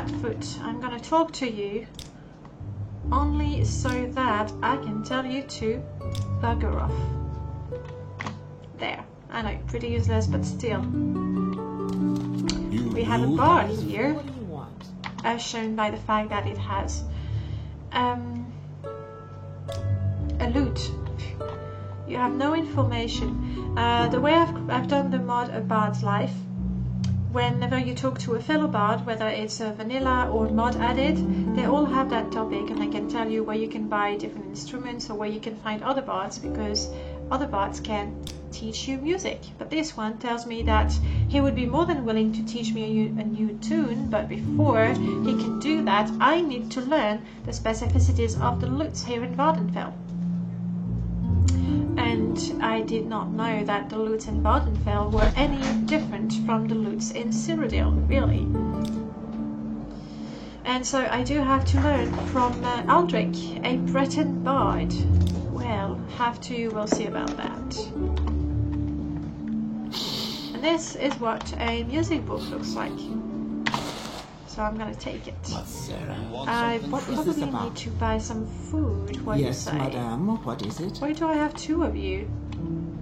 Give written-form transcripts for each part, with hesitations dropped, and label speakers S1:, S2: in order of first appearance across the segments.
S1: Flatfoot, I'm gonna talk to you only so that I can tell you to bugger off. There. I know, pretty useless, but still. We have a bar here, as shown by the fact that it has a lute. You have no information. The way I've done the mod A Bard's Life, whenever you talk to a fellow bard, whether it's a vanilla or mod added, they all have that topic, and they can tell you where you can buy different instruments or where you can find other bards, because other bards can teach you music. But this one tells me that he would be more than willing to teach me a new tune, but before he can do that, I need to learn the specificities of the lutes here in Vardenfell. And I did not know that the lutes in Vardenfell were any different from the lutes in Cyrodiil, really. And so I do have to learn from Aldric, a Breton bard. Well, we'll see about that. And this is what a music book looks like. So I'm gonna take it. I probably need to buy some food. What do you say?
S2: Yes, madame. What is it?
S1: Why do I have two of you?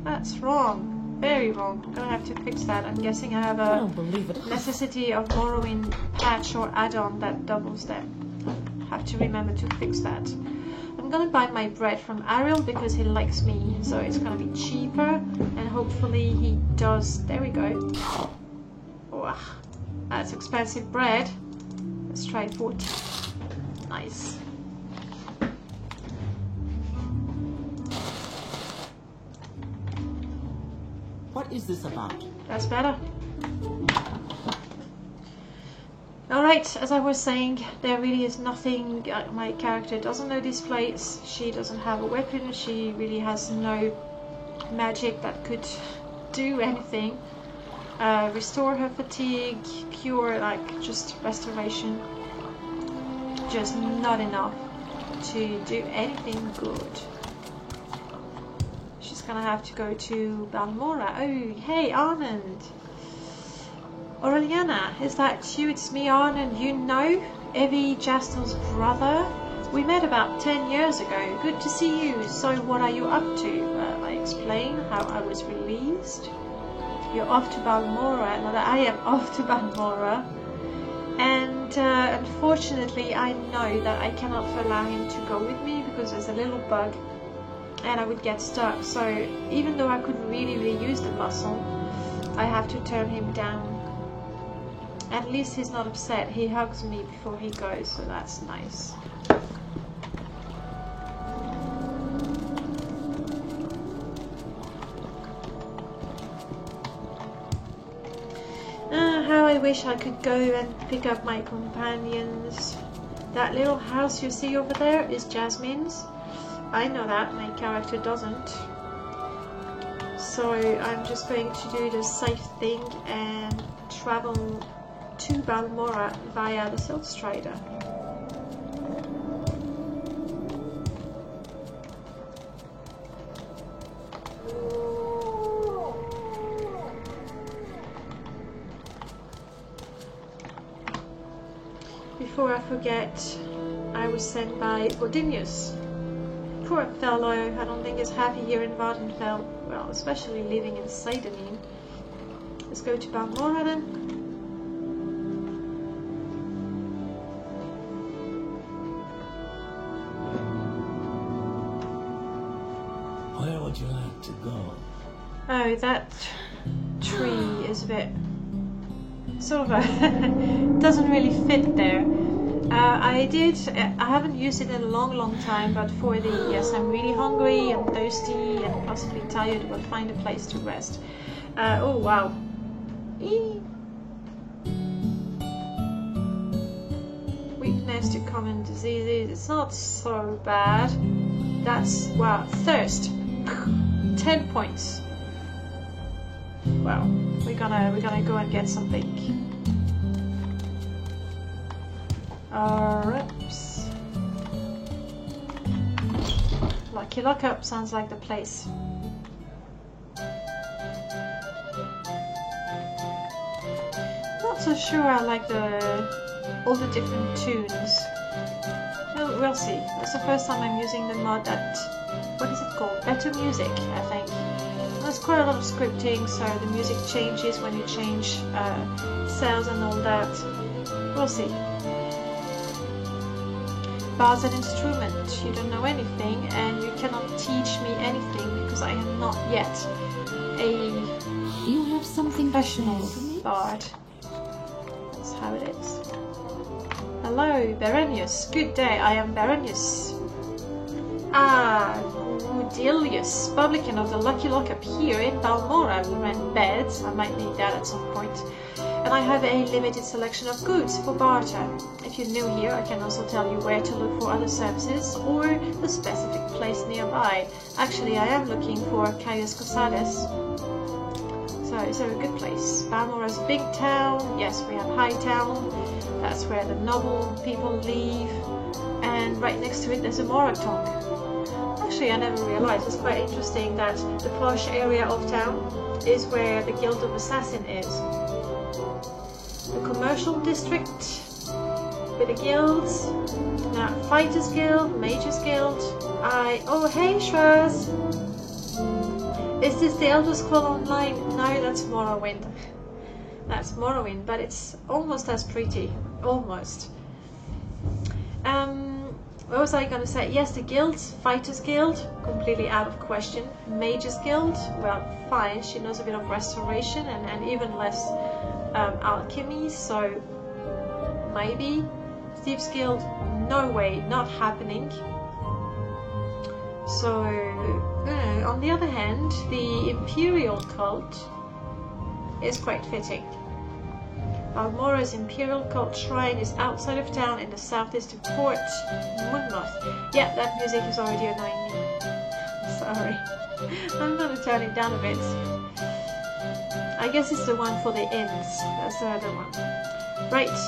S1: That's wrong. Very wrong. I'm gonna have to fix that. I'm guessing I have a necessity of borrowing patch or add-on that doubles them. I have to remember to fix that. I'm gonna buy my bread from Ariel because he likes me, so it's gonna be cheaper, and hopefully he does. There we go. Oh, that's expensive bread. Let's try 40. Nice.
S2: What is this about?
S1: That's better. Alright, as I was saying, there really is nothing. My character doesn't know this place. She doesn't have a weapon. She really has no magic that could do anything. Restore her fatigue, cure, like just restoration. Just not enough to do anything good. She's gonna have to go to Balmora. Oh, hey, Arnand. Aureliana, is that you? It's me, Arnand. You know Evie Jastel's brother? We met about 10 years ago. Good to see you. So what are you up to? I explain how I was released. You're off to Balmora, and I am off to Balmora. And unfortunately, I know that I cannot allow him to go with me because there's a little bug and I would get stuck. So even though I could really use the muscle, I have to turn him down. At least he's not upset. He hugs me before he goes, so that's nice. How I wish I could go and pick up my companions. That little house you see over there is Jasmine's. I know that, my character doesn't. So I'm just going to do the safe thing and travel to Balmora via the Silk Strider. Before I forget, I was sent by Gordinius. Poor fellow, I don't think he's happy here in Vardenfell. Well, especially living in Seidenine. Let's go to Balmora then.
S2: Where would you like to go?
S1: Oh, that tree is a bit sort of doesn't really fit there. I haven't used it in a long time, but for the yes, I'm really hungry and thirsty and possibly tired, we'll find a place to rest. Oh wow. Weakness to common diseases, it's not so bad. That's, wow, thirst. 10 points. Well, we're gonna go and get something. Rips. Lucky Lockup sounds like the place. Not so sure I like the all the different tunes. We'll see. It's the first time I'm using the mod that, what is it called? Better Music, I think. There's quite a lot of scripting, so the music changes when you change cells and all that. We'll see. Bard's an instrument. You don't know anything, and you cannot teach me anything because I am not yet a
S2: You have something
S1: professional
S2: to say to me?
S1: bard. That's how it is. Hello, Berenius. Good day, I am Berenius. Ah, Gudilius, publican of the Lucky Lockup here in Balmora. We rent beds, I might need that at some point. And I have a limited selection of goods for barter. If you're new here, I can also tell you where to look for other services or the specific place nearby. Actually, I am looking for Caius Cosades. So it's a good place. Balmora's a big town. Yes, we have Hightown. That's where the noble people live. And right next to it there's a Moratonk. Actually, I never realized, it's quite interesting that the posh area of town is where the Guild of Assassin is. The commercial district with the guilds. Now, Fighters Guild, Mages Guild. Oh, hey, Shraz! Is this the Elder Scroll Online? No, that's Morrowind. That's Morrowind, but it's almost as pretty. Almost. What was I gonna say? Yes, the guilds. Fighters Guild, completely out of question. Mages Guild, well, fine. She knows a bit of restoration and even less alchemy, so maybe. Thieves Guild, no way, not happening. So, on the other hand, the Imperial Cult is quite fitting. Balmora's Imperial Cult Shrine is outside of town in the southeast of Port Monmouth. Yeah, that music is already annoying me. Sorry. I'm gonna turn it down a bit. I guess it's the one for the inns. That's the other one. Right.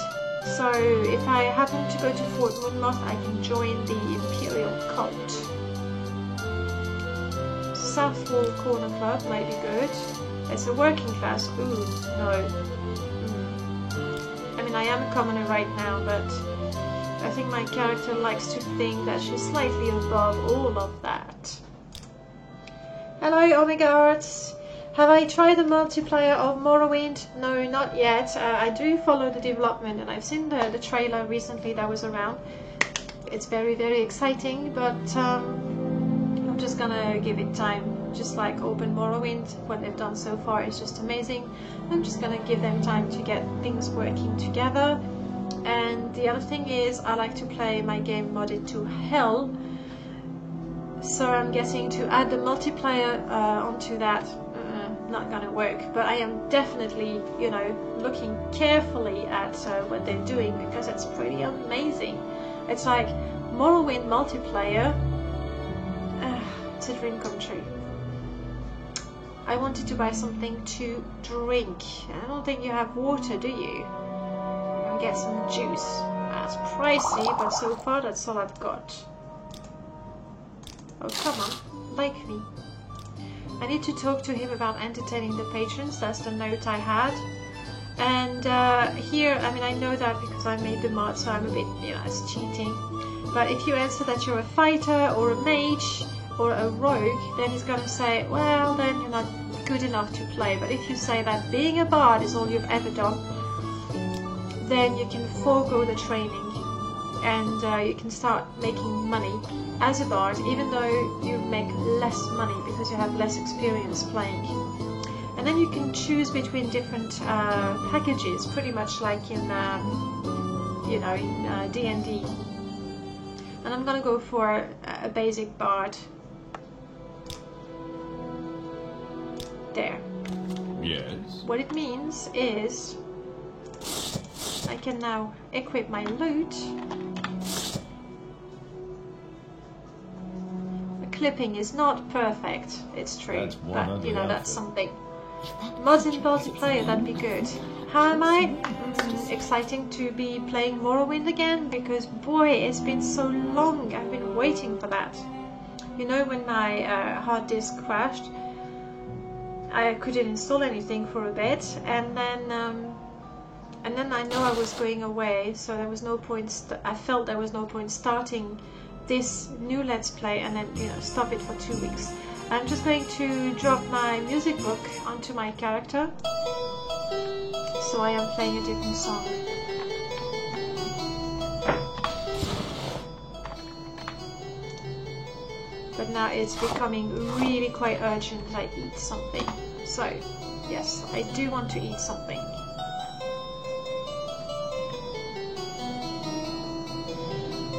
S1: So, if I happen to go to Fort Monmouth, I can join the Imperial Cult. Southwall Corner Club might be good. It's a working class. Ooh, no. I mean, I am a commoner right now, but I think my character likes to think that she's slightly above all of that. Hello, Omega Arts. Have I tried the multiplayer of Morrowind? No, not yet. I do follow the development, and I've seen the trailer recently that was around. It's very, very exciting, but I'm just gonna give it time. Just like Open Morrowind, what they've done so far is just amazing. I'm just gonna give them time to get things working together. And the other thing is, I like to play my game modded to hell. So I'm getting to add the multiplayer onto that. Not gonna work, but I am definitely, you know, looking carefully at what they're doing because it's pretty amazing. It's like Morrowind multiplayer. It's a dream come true. I wanted to buy something to drink. I don't think you have water, do you? I'll get some juice. That's pricey, but so far that's all I've got. Oh, come on, like me. I need to talk to him about entertaining the patrons. That's the note I had. And here, I mean, I know that because I made the mod, so I'm a bit, you know, it's cheating. But if you answer that you're a fighter or a mage or a rogue, then he's gonna say, well, then you're not good enough to play. But if you say that being a bard is all you've ever done, then you can forego the training and you can start making money as a bard, even though you make less money because you have less experience playing. And then you can choose between different packages, pretty much like in, you know, in D&D. And I'm gonna go for a basic bard. There.
S3: Yes.
S1: What it means is I can now equip my loot. The clipping is not perfect, it's true,
S3: That's one
S1: but
S3: ugly
S1: you know, that's
S3: outfit.
S1: something. Mods in multiplayer, that'd be good. How am I? Exciting to be playing Morrowind again, because boy, it's been so long. I've been waiting for that. You know, when my hard disk crashed, I couldn't install anything for a bit, and then And then I know I was going away, so there was no point. I felt there was no point starting this new Let's Play and then, you know, stop it for 2 weeks. I'm just going to drop my music book onto my character, so I am playing a different song. But now it's becoming really quite urgent that I eat something. So, yes, I do want to eat something.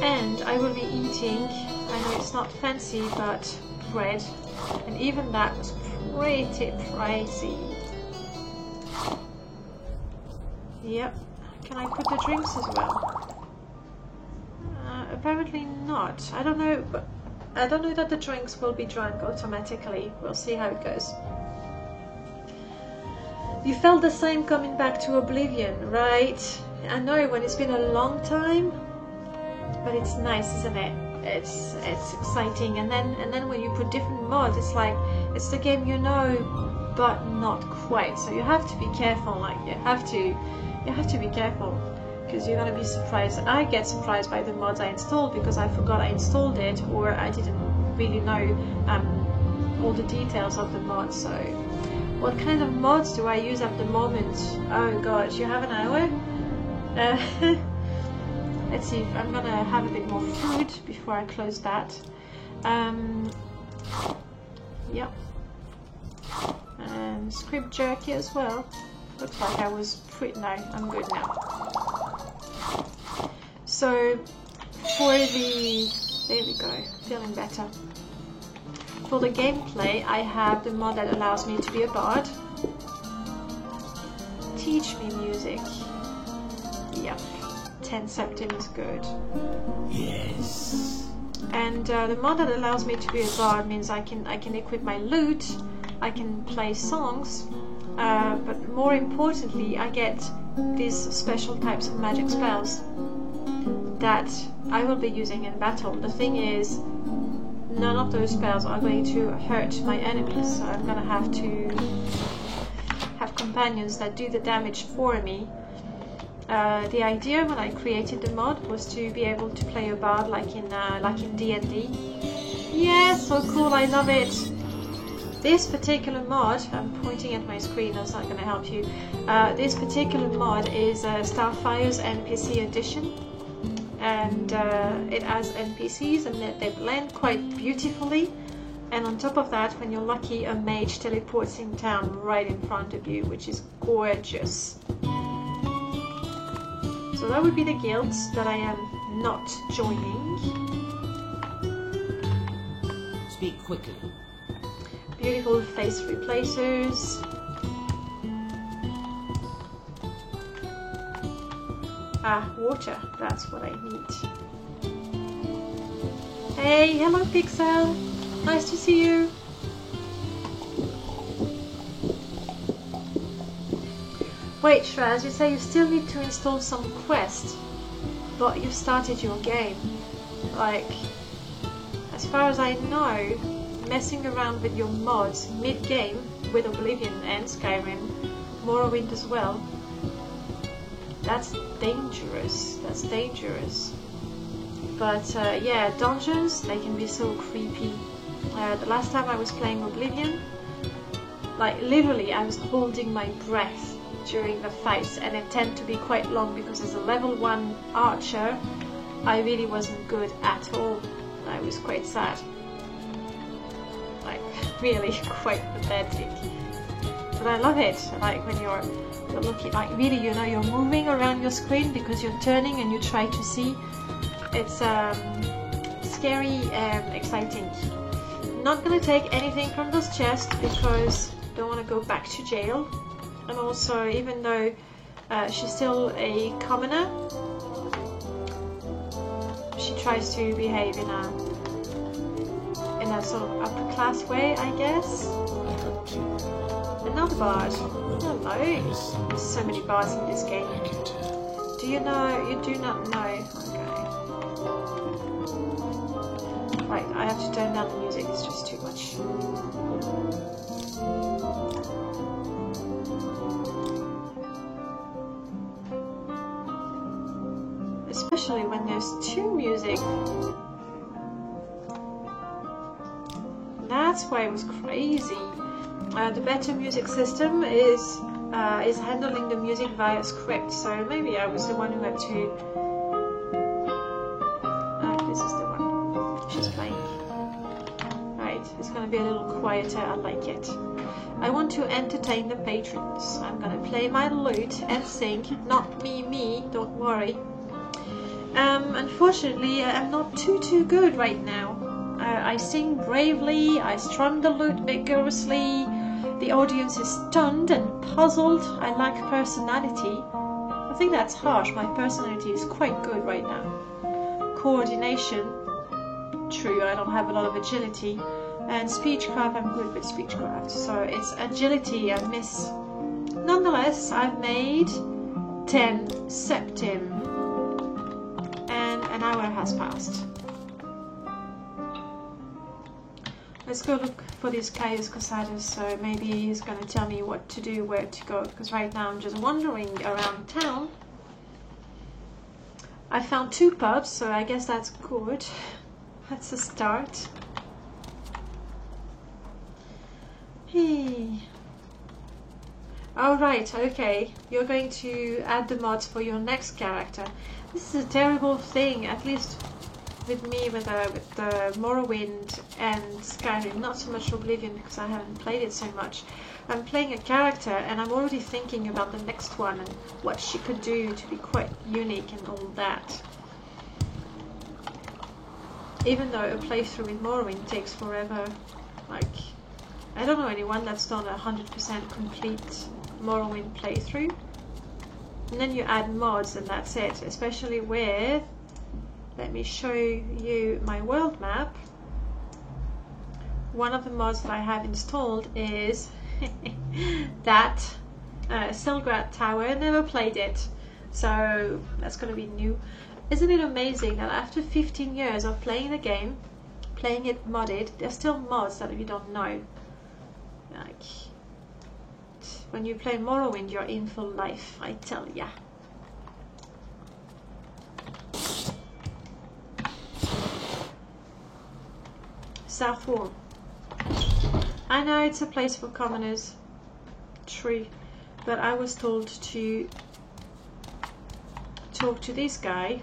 S1: And I will be eating, I know it's not fancy, but bread. And even that was pretty pricey. Yep. Can I put the drinks as well? Apparently not. I don't know, but I don't know that the drinks will be drunk automatically. We'll see how it goes. You felt the same coming back to Oblivion, right? I know when it's been a long time, but it's nice, isn't it? It's exciting, and then when you put different mods, it's like it's the game you know, but not quite. So you have to be careful. Like you have to be careful, because you're gonna be surprised. I get surprised by the mods I installed because I forgot I installed it, or I didn't really know all the details of the mod. So, what kind of mods do I use at the moment? Oh god, you have an hour? Let's see if I'm gonna have a bit more food before I close that. Yeah. And script jerky as well. Looks like I was pretty... No, I'm good now. So, for the... There we go, feeling better. For the gameplay, I have the mod that allows me to be a bard. Teach me music. Yep. 10 septim is good.
S3: Yes.
S1: And the mod that allows me to be a bard means I can equip my lute, I can play songs, but more importantly, I get these special types of magic spells that I will be using in battle. The thing is, none of those spells are going to hurt my enemies, so I'm gonna have to have companions that do the damage for me. The idea when I created the mod was to be able to play a bard like in D&D. Yes, so cool, I love it! This particular mod, I'm pointing at my screen, that's not going to help you. This particular mod is Starfire's NPC edition, and it has NPCs and they blend quite beautifully. And on top of that, when you're lucky, a mage teleports in town right in front of you, which is gorgeous. So that would be the guilds that I am not joining.
S3: Speak quickly.
S1: Beautiful face replacers. Ah, water. That's what I need. Hey, hello Pixel. Nice to see you. Wait, Shraz, you say you still need to install some quest, but you've started your game. Like, as far as I know, messing around with your mods mid-game with Oblivion and Skyrim, Morrowind as well, that's dangerous. That's dangerous. But yeah, dungeons, they can be so creepy. The last time I was playing Oblivion, like literally I was holding my breath during the fights, and it tended to be quite long because as a level 1 archer I really wasn't good at all. I was quite sad, like really quite pathetic. But I love it, like when you're looking, like really, you know, you're moving around your screen because you're turning and you try to see. It's scary and exciting. Not gonna take anything from this chest because I don't want to go back to jail. And also, even though she's still a commoner, she tries to behave in a sort of upper class way, I guess. Another bard. Hello. There's so many bards in this game. Do you know? You do not know. Okay. Right, I have to turn down the music. It's just too much. especially when there's two music. That's why it was crazy. The better music system is handling the music via script, so maybe I was the one who had to. This is the one she's playing. Right, it's gonna be a little quieter. I like it. I want to entertain the patrons. I'm gonna play my lute and sing. Not me. Don't worry. Unfortunately, I'm not too good right now. I sing bravely. I strum the lute vigorously. The audience is stunned and puzzled. I lack personality. I think that's harsh. My personality is quite good right now. Coordination. True, I don't have a lot of agility. And speechcraft, I'm good with speechcraft. So it's agility I miss. Nonetheless, I've made 10 septim. And an hour has passed. Let's go look for this Caius Causadus, so maybe he's going to tell me what to do, where to go, because right now I'm just wandering around town. I found 2 pubs, so I guess that's good. That's a start. Hey. Oh right, okay. You're going to add the mods for your next character. This is a terrible thing, at least with me, with the Morrowind and Skyrim, not so much Oblivion because I haven't played it so much. I'm playing a character and I'm already thinking about the next one and what she could do to be quite unique and all that. Even though a playthrough in Morrowind takes forever, like, I don't know anyone that's done 100% complete Morrowind playthrough. And then you add mods and that's it, especially with, let me show you my world map. One of the mods that I have installed is that Selgrad Tower. Never played it, so that's going to be new. Isn't it amazing that after 15 years of playing the game, playing it modded, there's still mods that you don't know. Like, when you play Morrowind, you're in for life, I tell ya. Southwarm. I know it's a place for commoners, true, but I was told to talk to this guy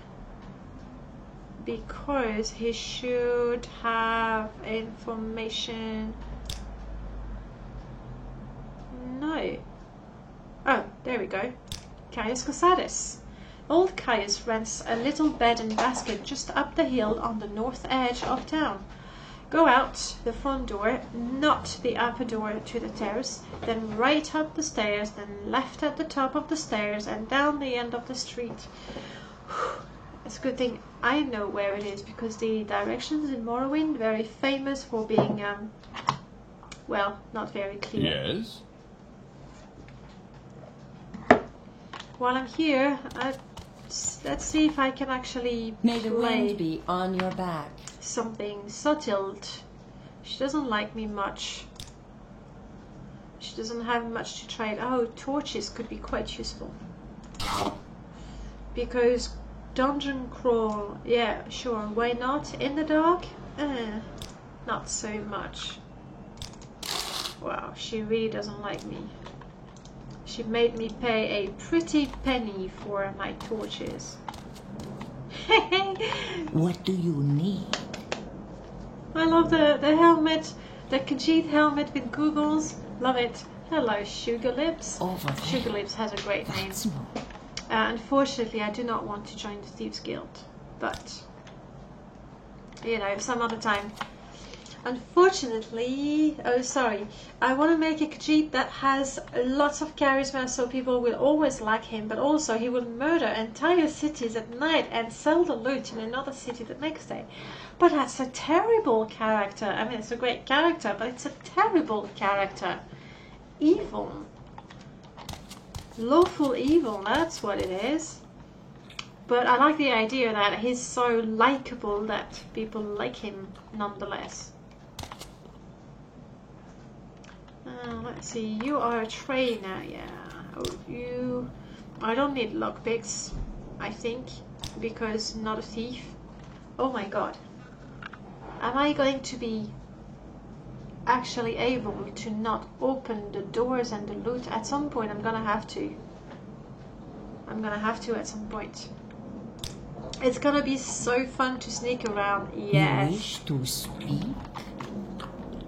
S1: because he should have information. No. Oh, there we go. Caius Causadus. Old Caius rents a little bed and basket just up the hill on the north edge of town. Go out the front door, not the upper door to the terrace, then right up the stairs, then left at the top of the stairs and down the end of the street. It's a good thing I know where it is, because the directions in Morrowind very famous for being, well, not very clear.
S4: Yes?
S1: While I'm here, let's see if I can actually
S5: May the
S1: play
S5: wind be on your back.
S1: something subtle. She doesn't like me much. She doesn't have much to trade. Oh, torches could be quite useful. Because dungeon crawl, yeah, sure, why not? In the dark? Not so much. Wow, she really doesn't like me. She made me pay a pretty penny for my torches.
S5: What do you need?
S1: I love the helmet, the Khajiit helmet with googles. Love it. Hello, Sugar Lips.
S5: Over there.
S1: Sugar Lips has a great name.
S5: That's no.
S1: Unfortunately, I do not want to join the Thieves Guild, but you know, some other time. Unfortunately, oh sorry, I want to make a Khajiit that has lots of charisma, so people will always like him, but also he will murder entire cities at night and sell the loot in another city the next day. But that's a terrible character. I mean, it's a great character, but it's a terrible character. Evil. Lawful evil, that's what it is. But I like the idea that he's so likable that people like him nonetheless. Let's see, you are a trainer, yeah. Oh, you... I don't need lockpicks, I think. because not a thief. Oh my god. Am I going to be actually able to not open the doors and the loot? At some point I'm gonna have to. I'm gonna have to at some point. It's gonna be so fun to sneak around. Yes.
S5: You wish to speak?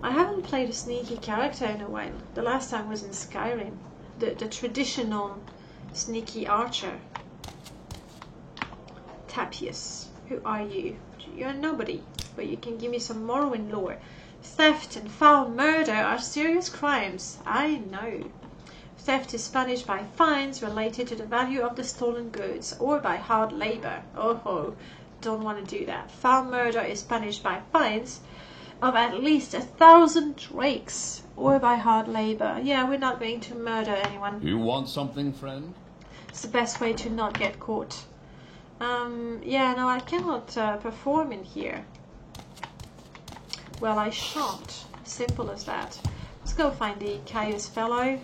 S1: I haven't played a sneaky character in a while. The last time was in Skyrim. The traditional sneaky archer. Tapius, who are you? You're nobody, but you can give me some Morrowind lore. Theft and foul murder are serious crimes. I know. Theft is punished by fines related to the value of the stolen goods or by hard labor. Oh ho, don't want to do that. Foul murder is punished by fines of at least 1,000 drakes or by hard labor. Yeah, we're not going to murder anyone.
S4: You want something, friend?
S1: It's the best way to not get caught. Yeah, no, I cannot perform in here. Well, I shan't. Simple as that. Let's go find the Caius fellow.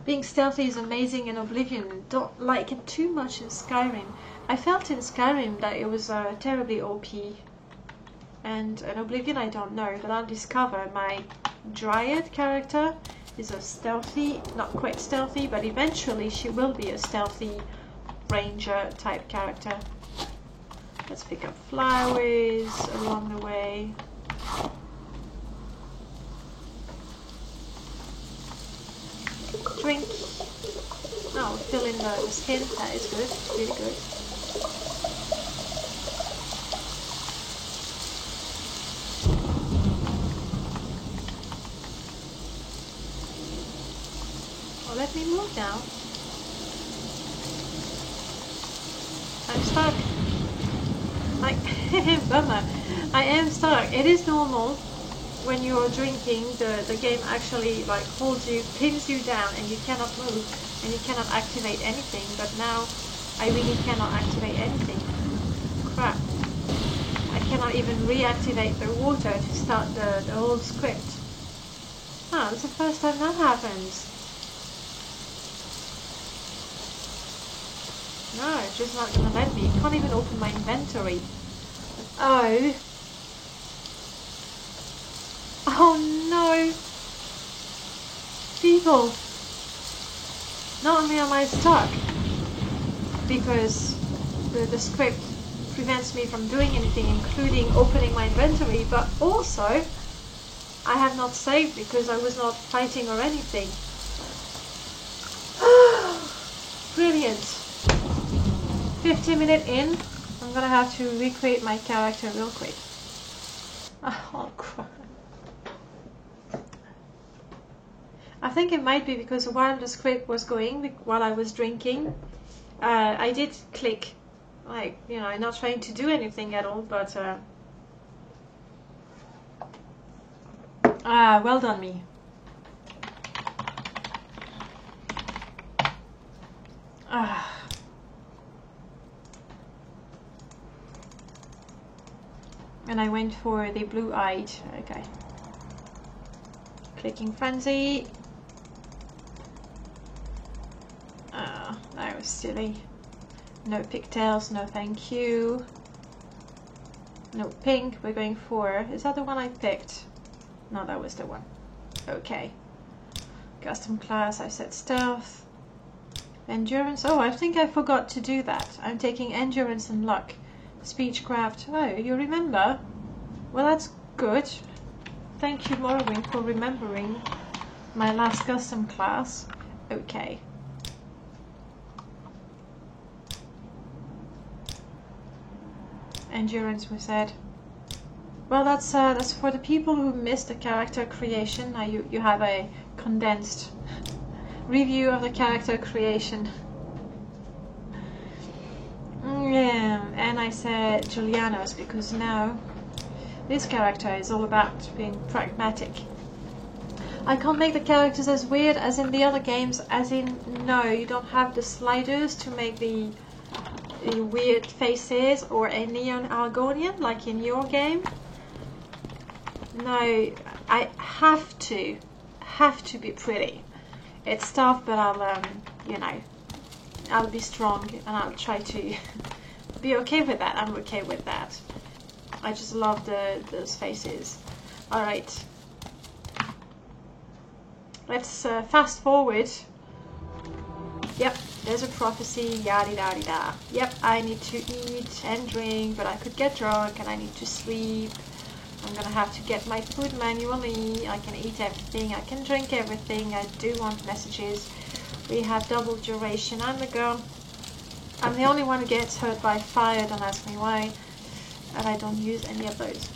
S1: Being stealthy is amazing in Oblivion. Don't like it too much in Skyrim. I felt in Skyrim that it was terribly OP. And in Oblivion I don't know, but I'll discover. My Dryad character is a stealthy, not quite stealthy, but eventually she will be a stealthy ranger type character. Let's pick up flowers along the way. Drink. Oh, fill in the skin. That is good. Really good. Oh, let me move now. I'm stuck. Bummer. I am stuck. It is normal when you're drinking, the game actually like holds you, pins you down, and you cannot move, and you cannot activate anything, but now I really cannot activate anything. Crap. I cannot even reactivate the water to start the whole script. Ah, it's the first time that happens. No, it's just not gonna let me. Can't even open my inventory. Oh. Oh no! People! Not only am I stuck, because the script prevents me from doing anything, including opening my inventory, but also I have not saved because I was not fighting or anything. Brilliant! 15-minute in, I'm gonna have to recreate my character real quick. Oh crap. I think it might be because while the script was going, while I was drinking, I did click, like, you know, not trying to do anything at all, but well done me. And I went for the blue-eyed. Okay. Clicking frenzy. That was silly. No pigtails, no thank you. No pink, we're going for... Is that the one I picked? No, that was the one. Okay. Custom class, I said stealth. Endurance, oh, I think I forgot to do that. I'm taking endurance and luck. Speechcraft, oh, you remember? Well, that's good. Thank you, Morrowind, for remembering my last custom class. Okay. Endurance, we said. Well, that's for the people who missed the character creation. Now you have a condensed review of the character creation. Yeah, and I said Julianos because now this character is all about being pragmatic. I can't make the characters as weird as in the other games, as in, no, you don't have the sliders to make the weird faces or a neon Argonian like in your game. No, I have to be pretty. It's tough, but I'll, you know, I'll be strong and I'll try to be okay with that. I'm okay with that. I just love those faces. Alright. Let's fast forward. Yep, there's a prophecy, yada yada da. Yep, I need to eat and drink, but I could get drunk and I need to sleep. I'm gonna have to get my food manually. I can eat everything, I can drink everything. I do want messages. We have double duration. I'm the girl. I'm the only one who gets hurt by fire, don't ask me why. And I don't use any of those.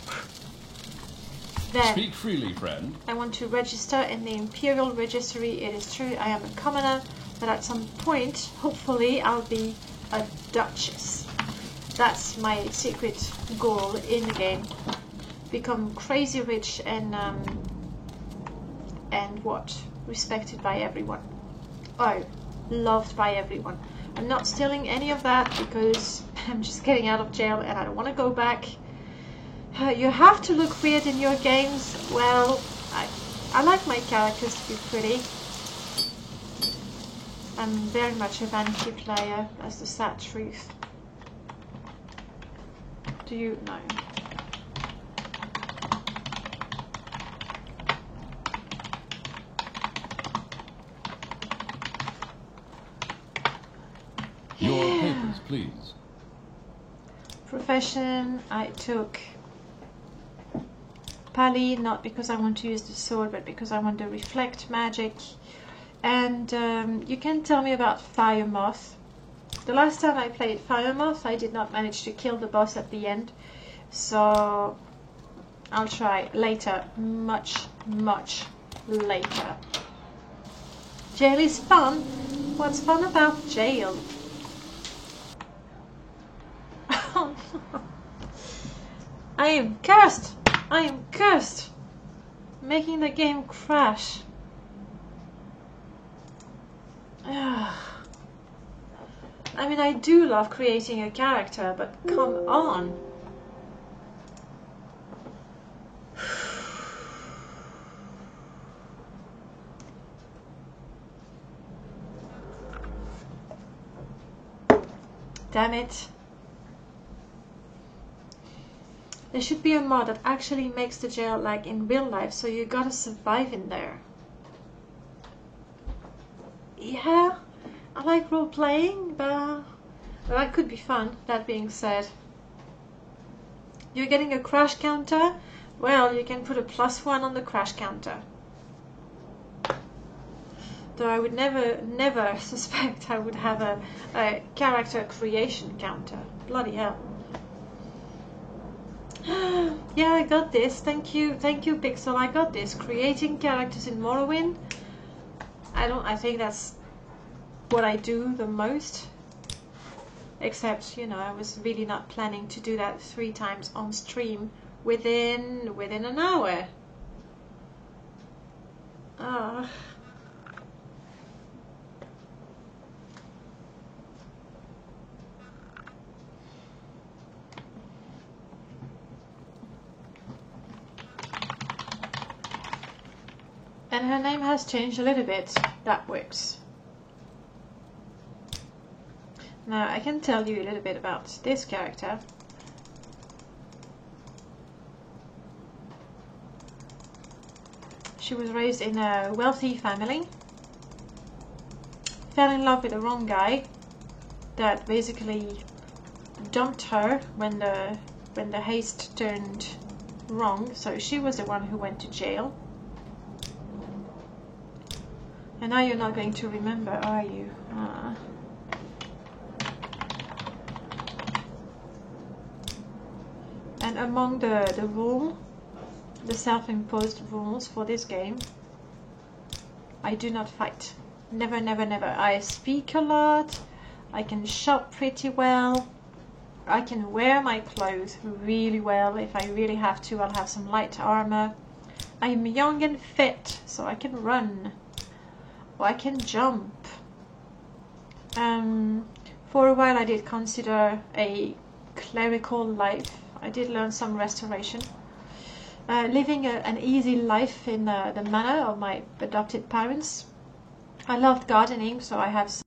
S1: Then,
S4: Speak freely, friend.
S1: I want to register in the Imperial Registry. It is true, I am a commoner, but at some point, hopefully, I'll be a Duchess. That's my secret goal in the game. Become crazy rich and what? Respected by everyone. Oh, loved by everyone. I'm not stealing any of that because I'm just getting out of jail and I don't want to go back. You have to look weird in your games. Well, I like my characters to be pretty. I'm very much a vanity player, that's the sad truth. Do you know?
S4: Your papers, please.
S1: Profession, I took Pali, not because I want to use the sword, but because I want to reflect magic. And you can tell me about Fire Moth. The last time I played Fire Moth, I did not manage to kill the boss at the end. So I'll try later, much later. Jail is fun. What's fun about jail? I am cursed! I am cursed! Making the game crash. I mean, I do love creating a character, but come on. Damn it. There should be a mod that actually makes the jail like in real life, so you gotta survive in there. Yeah, I like role-playing, but that could be fun, that being said. You're getting a crash counter? Well, you can put a +1 on the crash counter. Though I would never suspect I would have a character creation counter. Bloody hell. Yeah, I got this. Thank you, Pixel. I got this. Creating characters in Morrowind. I think that's what I do the most. Except, you know, I was really not planning to do that 3 times on stream within an hour. And her name has changed a little bit. That works. Now I can tell you a little bit about this character. She was raised in a wealthy family. Fell in love with the wrong guy that basically dumped her when the haste turned wrong. So she was the one who went to jail. And now you're not going to remember, are you? And among the self-imposed rules for this game, I do not fight. Never, never, never. I speak a lot. I can shop pretty well. I can wear my clothes really well. If I really have to, I'll have some light armor. I'm young and fit, so I can run. I can jump. For a while I did consider a clerical life. I did learn some restoration. Living an easy life in the manor of my adopted parents. I loved gardening, so I have